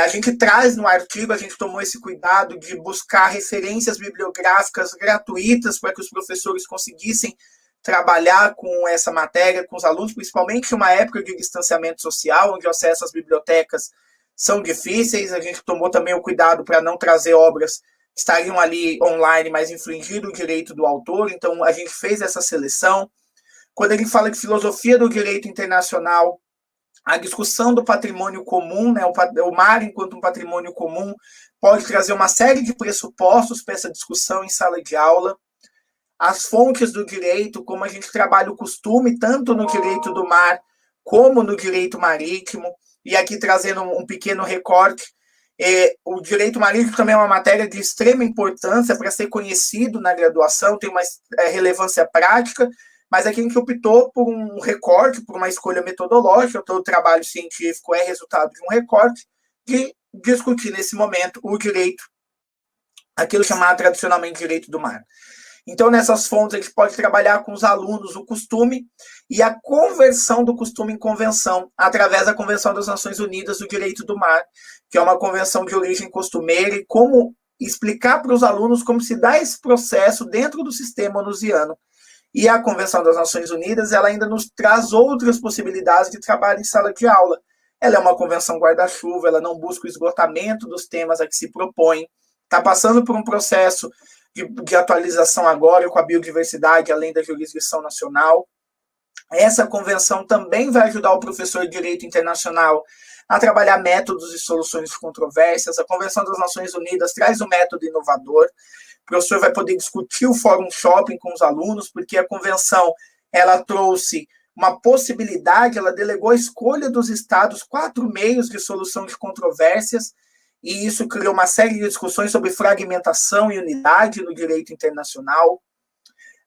A gente traz no artigo, a gente tomou esse cuidado de buscar referências bibliográficas gratuitas para que os professores conseguissem trabalhar com essa matéria, com os alunos, principalmente em uma época de distanciamento social, onde o acesso às bibliotecas são difíceis. A gente tomou também o cuidado para não trazer obras que estariam ali online, mas infringindo o direito do autor. Então, a gente fez essa seleção. Quando ele fala de filosofia do direito internacional, a discussão do patrimônio comum, né, o mar enquanto um patrimônio comum, pode trazer uma série de pressupostos para essa discussão em sala de aula. As fontes do direito, como a gente trabalha o costume, tanto no direito do mar como no direito marítimo, e aqui trazendo um pequeno recorte, o direito marítimo também é uma matéria de extrema importância para ser conhecido na graduação, tem uma relevância prática, mas aqui a gente optou por um recorte, por uma escolha metodológica, todo trabalho científico é resultado de um recorte, de discutir nesse momento o direito, aquilo chamado tradicionalmente direito do mar. Então, nessas fontes, a gente pode trabalhar com os alunos o costume e a conversão do costume em convenção, através da Convenção das Nações Unidas do Direito do Mar, que é uma convenção de origem costumeira, e como explicar para os alunos como se dá esse processo dentro do sistema onusiano. E a Convenção das Nações Unidas, ela ainda nos traz outras possibilidades de trabalho em sala de aula. Ela é uma convenção guarda-chuva, ela não busca o esgotamento dos temas a que se propõe, está passando por um processo de atualização agora com a biodiversidade, além da jurisdição nacional. Essa convenção também vai ajudar o professor de Direito Internacional a trabalhar métodos e soluções de controvérsias. A Convenção das Nações Unidas traz um método inovador. O professor vai poder discutir o Fórum Shopping com os alunos, porque a convenção ela trouxe uma possibilidade, ela delegou a escolha dos estados 4 meios de solução de controvérsias, e isso criou uma série de discussões sobre fragmentação e unidade no direito internacional.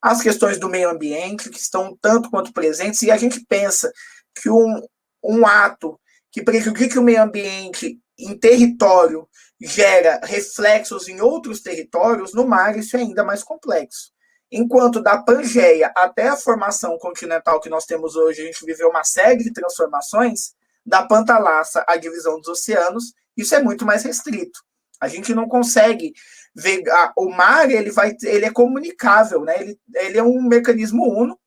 As questões do meio ambiente, que estão tanto quanto presentes, e a gente pensa que um ato que prejudique o meio ambiente em território gera reflexos em outros territórios, no mar isso é ainda mais complexo. Enquanto da Pangeia até a formação continental que nós temos hoje, a gente viveu uma série de transformações, da Pantalassa à divisão dos oceanos, isso é muito mais restrito. A gente não consegue ver. O mar ele é comunicável, né? Ele é um mecanismo uno,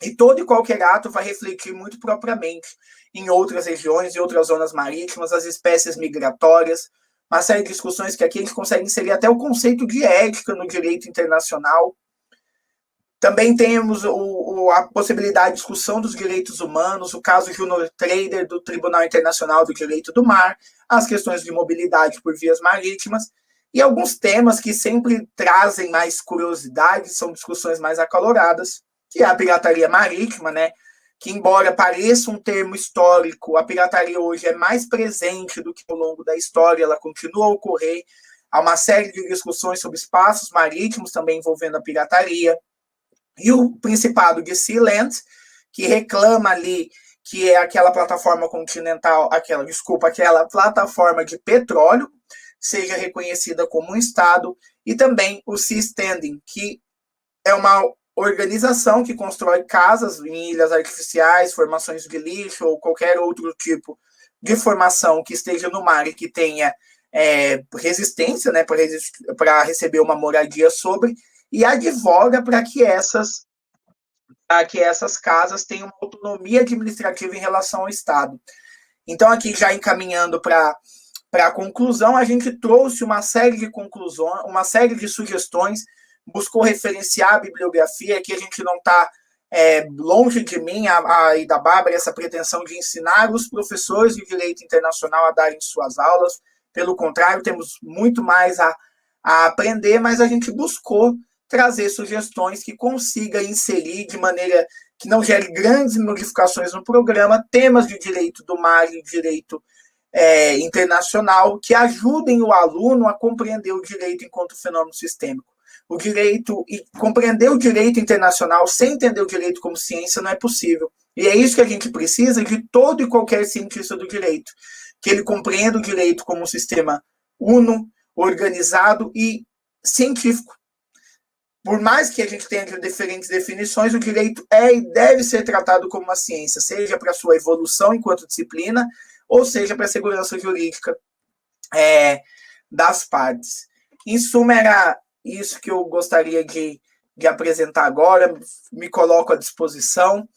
e todo e qualquer ato vai refletir muito propriamente em outras regiões, em outras zonas marítimas, as espécies migratórias. uma série de discussões que aqui a gente consegue inserir até o conceito de ética no direito internacional. Também temos a possibilidade de discussão dos direitos humanos, o caso Junior Trader do Tribunal Internacional do Direito do Mar, as questões de mobilidade por vias marítimas, e alguns temas que sempre trazem mais curiosidade, são discussões mais acaloradas, que é a pirataria marítima, né? Que, embora pareça um termo histórico, a pirataria hoje é mais presente do que ao longo da história, ela continua a ocorrer. Há uma série de discussões sobre espaços marítimos também envolvendo a pirataria. E o Principado de Sealand, que reclama ali que é aquela plataforma continental, aquela plataforma de petróleo, seja reconhecida como um Estado, e também o Sea Standing, que é uma organização que constrói casas em ilhas artificiais, formações de lixo ou qualquer outro tipo de formação que esteja no mar e que tenha resistência, né, para receber uma moradia sobre, e advoga para que essas casas tenham autonomia administrativa em relação ao Estado. Então, aqui já encaminhando para a conclusão, a gente trouxe uma série de conclusões, uma série de sugestões, buscou referenciar a bibliografia, que a gente não está longe de mim, e da Bárbara, essa pretensão de ensinar os professores de direito internacional a darem suas aulas. Pelo contrário, temos muito mais a aprender, mas a gente buscou trazer sugestões que consiga inserir de maneira que não gere grandes modificações no programa, temas de direito do mar e direito internacional que ajudem o aluno a compreender o direito enquanto fenômeno sistêmico. O direito, e compreender o direito internacional sem entender o direito como ciência não é possível. E é isso que a gente precisa de todo e qualquer cientista do direito, que ele compreenda o direito como um sistema uno, organizado e científico. Por mais que a gente tenha diferentes definições, o direito é e deve ser tratado como uma ciência, seja para sua evolução enquanto disciplina, ou seja para a segurança jurídica das partes. Em suma, era isso que eu gostaria de apresentar agora. Me coloco à disposição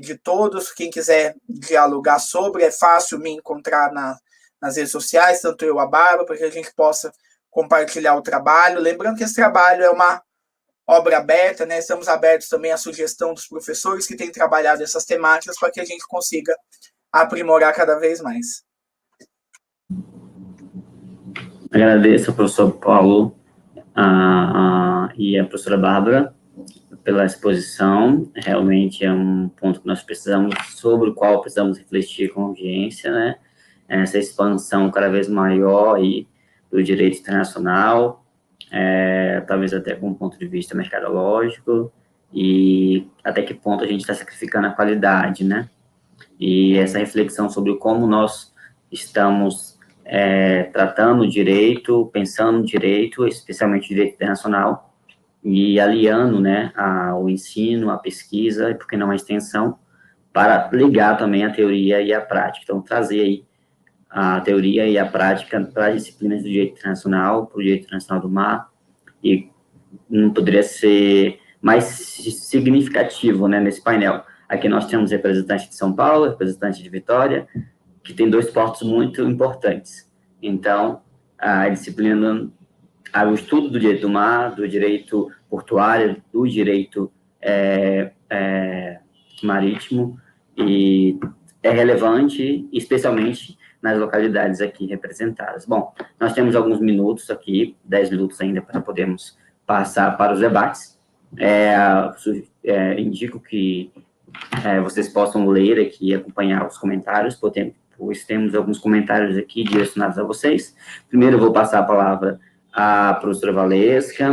de todos. Quem quiser dialogar sobre, é fácil me encontrar nas redes sociais, tanto eu e a Bárbara, para que a gente possa compartilhar o trabalho. Lembrando que esse trabalho é uma obra aberta, né? Estamos abertos também à sugestão dos professores que têm trabalhado essas temáticas para que a gente consiga aprimorar cada vez mais. Agradeço ao professor Paulo e a professora Bárbara pela exposição. Realmente é um ponto que nós precisamos, sobre o qual precisamos refletir com urgência, né? Essa expansão cada vez maior aí do direito internacional, talvez até com um ponto de vista mercadológico, e até que ponto a gente está sacrificando a qualidade, né? E essa reflexão sobre como nós estamos tratando o direito, pensando no direito, especialmente o direito internacional, e aliando, né, o ensino, a pesquisa, e por que não a extensão, para ligar também a teoria e a prática. Então, trazer aí a teoria e a prática para as disciplinas do direito internacional, para o direito internacional do mar, e não poderia ser mais significativo, né, nesse painel. Aqui nós temos representante de São Paulo, representante de Vitória, que tem dois portos muito importantes. Então, a disciplina, o estudo do direito do mar, do direito portuário, do direito marítimo, e é relevante, especialmente nas localidades aqui representadas. Bom, nós temos alguns minutos aqui, 10 minutos ainda, para podermos passar para os debates. Indico que vocês possam ler aqui e acompanhar os comentários, pois temos alguns comentários aqui direcionados a vocês. Primeiro, eu vou passar a palavra à professora Valesca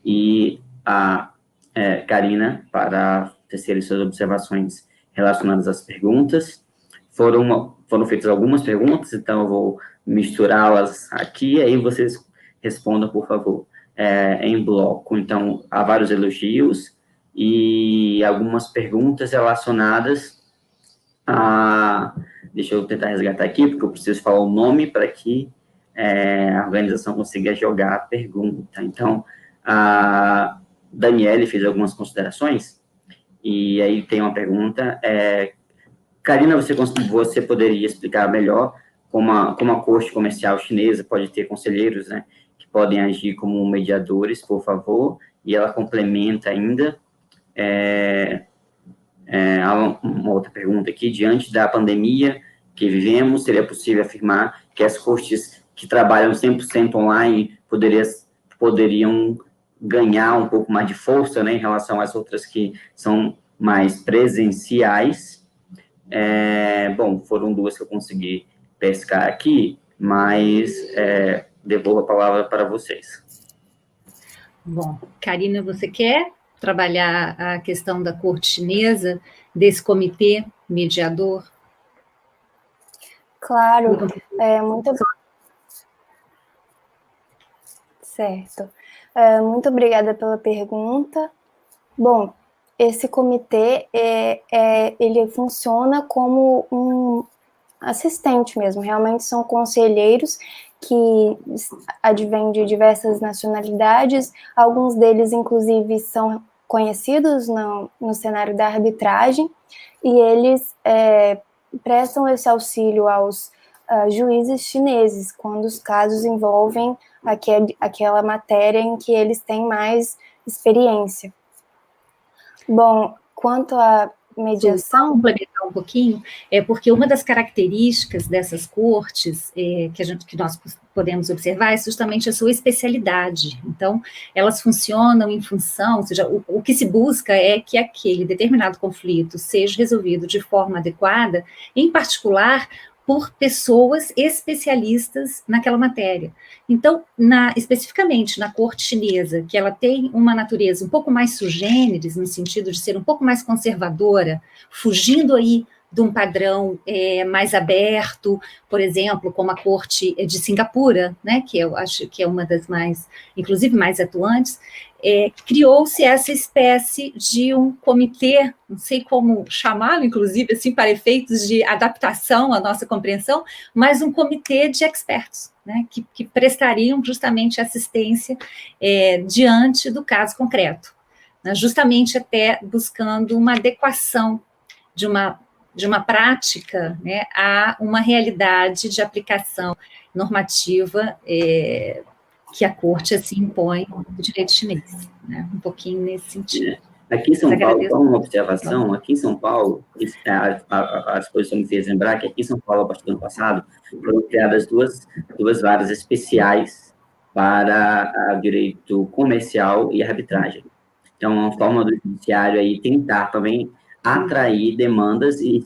e à Karina para tecerem suas observações relacionadas às perguntas. Foram feitas algumas perguntas, então eu vou misturá-las aqui, aí vocês respondam, por favor, em bloco. Então, há vários elogios e algumas perguntas relacionadas a... Deixa eu tentar resgatar aqui, porque eu preciso falar o nome para que a organização consiga jogar a pergunta. Então, a Daniele fez algumas considerações, e aí tem uma pergunta... Karina, você poderia explicar melhor como a corte comercial chinesa pode ter conselheiros, né, que podem agir como mediadores, por favor, e ela complementa ainda. Há uma outra pergunta aqui: diante da pandemia que vivemos, seria possível afirmar que as cortes que trabalham 100% online poderiam ganhar um pouco mais de força, né, em relação às outras que são mais presenciais? Bom, foram duas que eu consegui pescar aqui, mas devolvo a palavra para vocês. Bom, Karina, você quer trabalhar a questão da corte chinesa, desse comitê mediador? Claro, muito certo. Muito obrigada pela pergunta. Bom, esse comitê, ele funciona como um assistente mesmo, realmente são conselheiros que advêm de diversas nacionalidades, alguns deles, inclusive, são conhecidos no cenário da arbitragem, e eles prestam esse auxílio aos juízes chineses, quando os casos envolvem aquela matéria em que eles têm mais experiência. Bom, quanto à mediação... Complementar um pouquinho, porque uma das características dessas cortes que nós podemos observar é justamente a sua especialidade. Então, elas funcionam em função, ou seja, o que se busca é que aquele determinado conflito seja resolvido de forma adequada, em particular por pessoas especialistas naquela matéria. Então, especificamente na corte chinesa, que ela tem uma natureza um pouco mais sui generis, no sentido de ser um pouco mais conservadora, fugindo aí de um padrão mais aberto, por exemplo, como a corte de Singapura, né, que eu acho que é uma das mais, inclusive mais atuantes, criou-se essa espécie de um comitê, não sei como chamá-lo, inclusive, assim, para efeitos de adaptação à nossa compreensão, mas um comitê de expertos, né, que prestariam justamente assistência diante do caso concreto, né, justamente até buscando uma adequação de uma prática, né, a uma realidade de aplicação normativa que a corte assim impõe do direito chinês, né, um pouquinho nesse sentido. Aqui em São Paulo, só uma observação, aqui em São Paulo, a exposição me fez lembrar que aqui em São Paulo, a partir do ano passado, foram criadas duas varas especiais para o direito comercial e arbitragem. Então, é uma forma do judiciário aí tentar também atrair demandas e,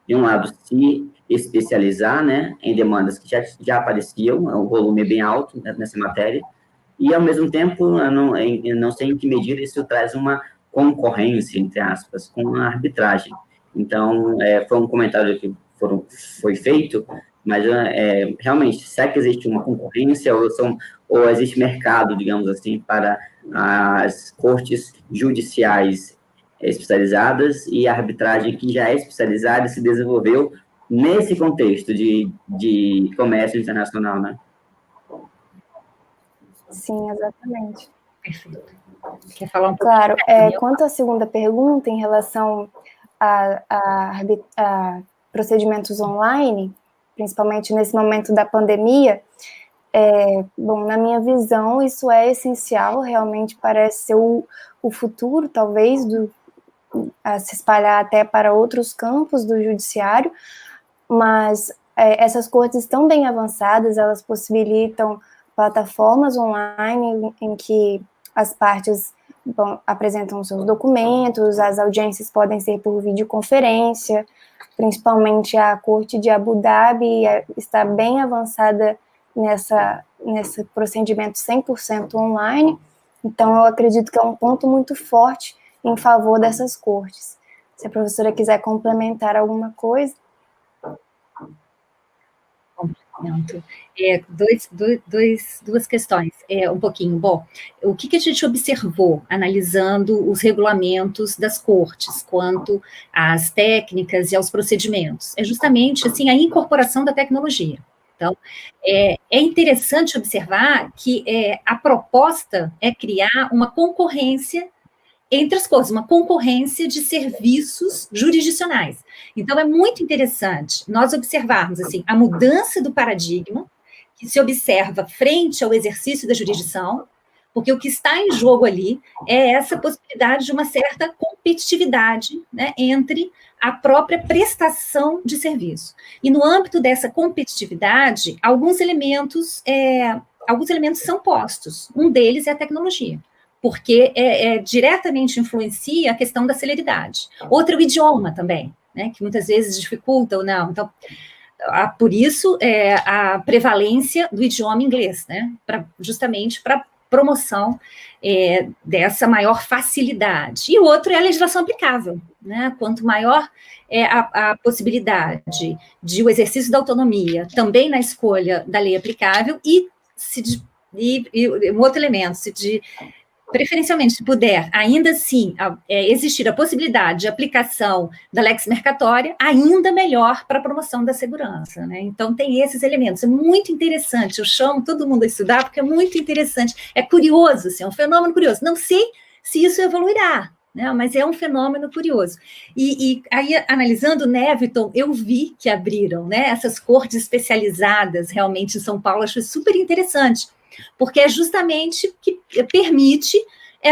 de um lado, se especializar, né, em demandas que já apareciam, o volume é bem alto, né, nessa matéria, e, ao mesmo tempo, eu não sei em que medida isso traz uma concorrência, entre aspas, com a arbitragem. Então, foi um comentário que foi feito, mas, realmente, será que existe uma concorrência ou existe mercado, digamos assim, para as cortes judiciais especializadas e a arbitragem que já é especializada se desenvolveu nesse contexto de comércio internacional, né? Sim, exatamente. Perfeito. Quer falar um pouco? Claro, quanto à segunda pergunta, em relação a procedimentos online, principalmente nesse momento da pandemia, bom, na minha visão, isso é essencial, realmente parece ser o futuro, talvez, a se espalhar até para outros campos do judiciário, mas essas cortes estão bem avançadas, elas possibilitam plataformas online em que as partes apresentam seus documentos, as audiências podem ser por videoconferência, principalmente a Corte de Abu Dhabi está bem avançada nesse procedimento 100% online, então eu acredito que é um ponto muito forte em favor dessas cortes. Se a professora quiser complementar alguma coisa. Complemento. Duas questões, um pouquinho. Bom, o que a gente observou analisando os regulamentos das cortes quanto às técnicas e aos procedimentos? É justamente assim a incorporação da tecnologia. Então, é interessante observar que a proposta é criar uma concorrência entre as coisas, uma concorrência de serviços jurisdicionais. Então, é muito interessante nós observarmos, assim, a mudança do paradigma que se observa frente ao exercício da jurisdição, porque o que está em jogo ali é essa possibilidade de uma certa competitividade, né, entre a própria prestação de serviço. E no âmbito dessa competitividade, alguns elementos são postos. Um deles é a tecnologia, porque diretamente influencia a questão da celeridade. Outro é o idioma também, né, que muitas vezes dificulta ou não. Então, por isso, a prevalência do idioma inglês, né, justamente para promoção dessa maior facilidade. E o outro é a legislação aplicável, né? Quanto maior a possibilidade de o exercício da autonomia, também na escolha da lei aplicável, e um outro elemento, preferencialmente, se puder, ainda assim, existir a possibilidade de aplicação da lex mercatória, ainda melhor para a promoção da segurança, né? Então, tem esses elementos. É muito interessante, eu chamo todo mundo a estudar, porque é muito interessante. É curioso, assim, é um fenômeno curioso. Não sei se isso evoluirá, né? Mas é um fenômeno curioso. E aí, analisando Neviton, eu vi que abriram, né, essas cortes especializadas, realmente, em São Paulo, acho super interessante, porque é justamente que permite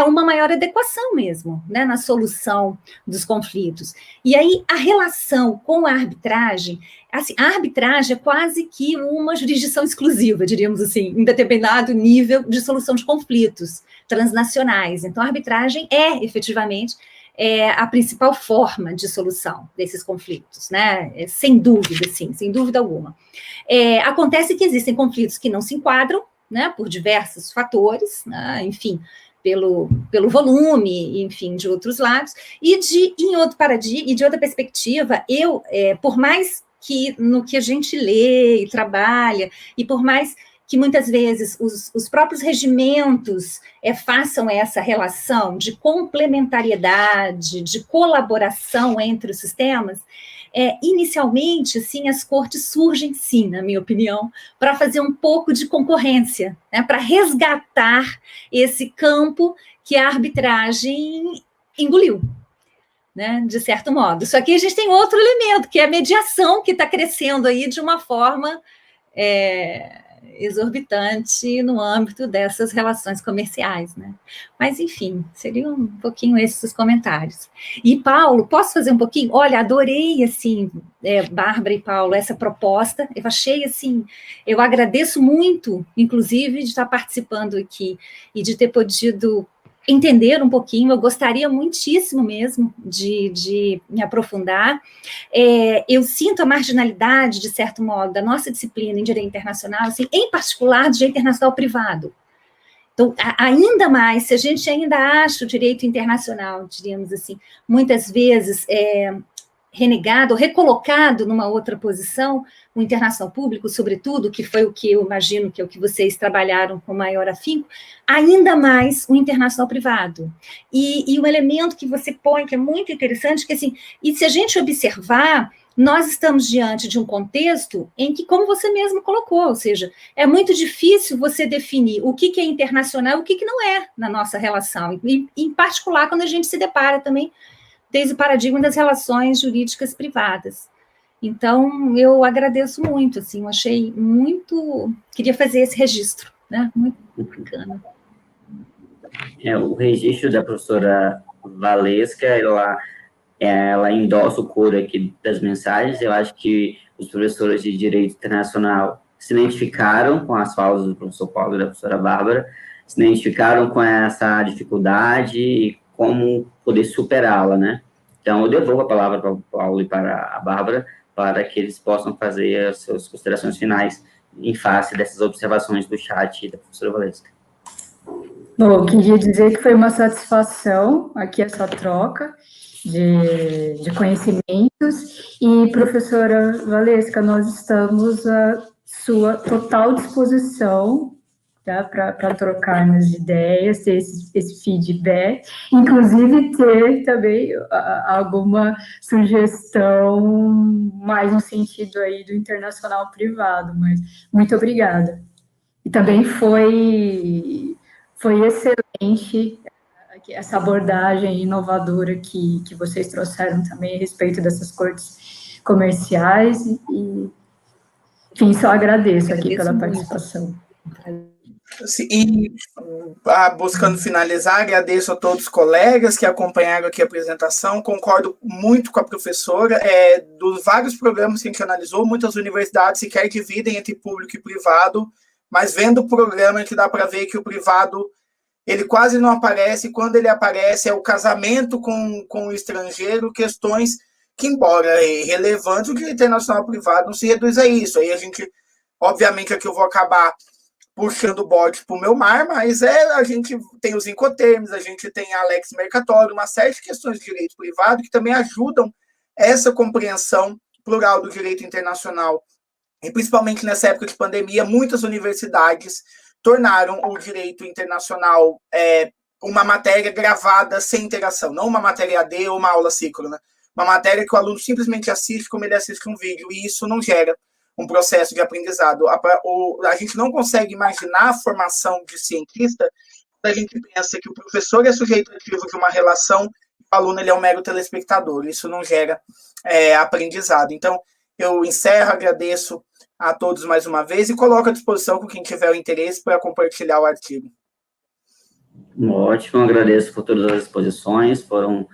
uma maior adequação mesmo, né, na solução dos conflitos. E aí, a relação com a arbitragem, assim, a arbitragem é quase que uma jurisdição exclusiva, diríamos assim, em determinado nível de solução de conflitos transnacionais. Então, a arbitragem efetivamente, a principal forma de solução desses conflitos, né, sem dúvida, sim, sem dúvida alguma. Acontece que existem conflitos que não se enquadram, né, por diversos fatores, né, enfim, pelo volume, enfim, de outros lados, e em outro paradigma, e de outra perspectiva, por mais que no que a gente lê e trabalha, e por mais que muitas vezes os próprios regimentos façam essa relação de complementariedade, de colaboração entre os sistemas, inicialmente, sim, as cortes surgem, sim, na minha opinião, para fazer um pouco de concorrência, né, para resgatar esse campo que a arbitragem engoliu, né, de certo modo. Só que a gente tem outro elemento, que é a mediação, que está crescendo aí de uma forma exorbitante no âmbito dessas relações comerciais, né? Mas, enfim, seriam um pouquinho esses os comentários. E, Paulo, posso fazer um pouquinho? Olha, adorei, assim, Bárbara e Paulo, essa proposta, eu achei, assim, eu agradeço muito, inclusive, de estar participando aqui e de ter podido entender um pouquinho, eu gostaria muitíssimo mesmo de me aprofundar. Eu sinto a marginalidade, de certo modo, da nossa disciplina em direito internacional, assim, em particular, direito internacional privado. Então, ainda mais, se a gente ainda acha o direito internacional, diríamos assim, muitas vezes renegado, recolocado numa outra posição, o internacional público, sobretudo, que foi o que eu imagino que é o que vocês trabalharam com maior afinco, ainda mais o internacional privado. E um elemento que você põe, que é muito interessante, que assim, e se a gente observar, nós estamos diante de um contexto em que, como você mesmo colocou, ou seja, é muito difícil você definir o que é internacional e o que não é na nossa relação, e em particular quando a gente se depara também desde o paradigma das relações jurídicas privadas. Então, eu agradeço muito, assim, eu achei muito... Queria fazer esse registro, né? Muito bacana. O registro da professora Valesca, ela endossa o coro aqui das mensagens. Eu acho que os professores de Direito Internacional se identificaram com as falas do professor Paulo e da professora Bárbara, se identificaram com essa dificuldade e como poder superá-la, né? Então, eu devolvo a palavra para o Paulo e para a Bárbara, para que eles possam fazer as suas considerações finais em face dessas observações do chat da professora Valesca. Bom, eu queria dizer que foi uma satisfação aqui essa troca de conhecimentos, e, professora Valesca, nós estamos à sua total disposição, tá, para trocarmos ideias, ter esse feedback, inclusive ter também alguma sugestão mais no sentido aí do internacional privado, mas muito obrigada. E também foi excelente essa abordagem inovadora que vocês trouxeram também a respeito dessas cortes comerciais e enfim, só agradeço aqui pela participação. E, buscando finalizar, agradeço a todos os colegas que acompanharam aqui a apresentação, concordo muito com a professora, dos vários programas que a gente analisou, muitas universidades sequer dividem entre público e privado, mas vendo o programa que dá para ver que o privado, ele quase não aparece, e quando ele aparece é o casamento com o estrangeiro, questões que, embora relevantes, o direito internacional privado não se reduz a isso. Aí a gente, obviamente, aqui eu vou acabar puxando o bote para o meu mar, mas a gente tem os incoterms, a gente tem a Lex Mercatório, uma série de questões de direito privado que também ajudam essa compreensão plural do direito internacional. E principalmente nessa época de pandemia, muitas universidades tornaram o direito internacional uma matéria gravada sem interação, não uma matéria AD ou uma aula síncrona, uma matéria que o aluno simplesmente assiste como ele assiste um vídeo, e isso não gera um processo de aprendizado. A gente não consegue imaginar a formação de cientista quando a gente pensa que o professor é sujeito ativo de uma relação e o aluno ele é um mero telespectador. Isso não gera aprendizado. Então, eu encerro, agradeço a todos mais uma vez e coloco à disposição com quem tiver o interesse para compartilhar o artigo. Ótimo, agradeço por todas as exposições, foram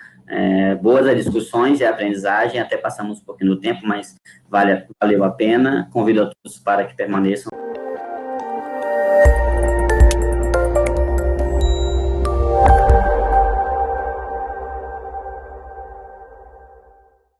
boas as discussões e a aprendizagem, até passamos um pouquinho do tempo, mas valeu a pena. Convido a todos para que permaneçam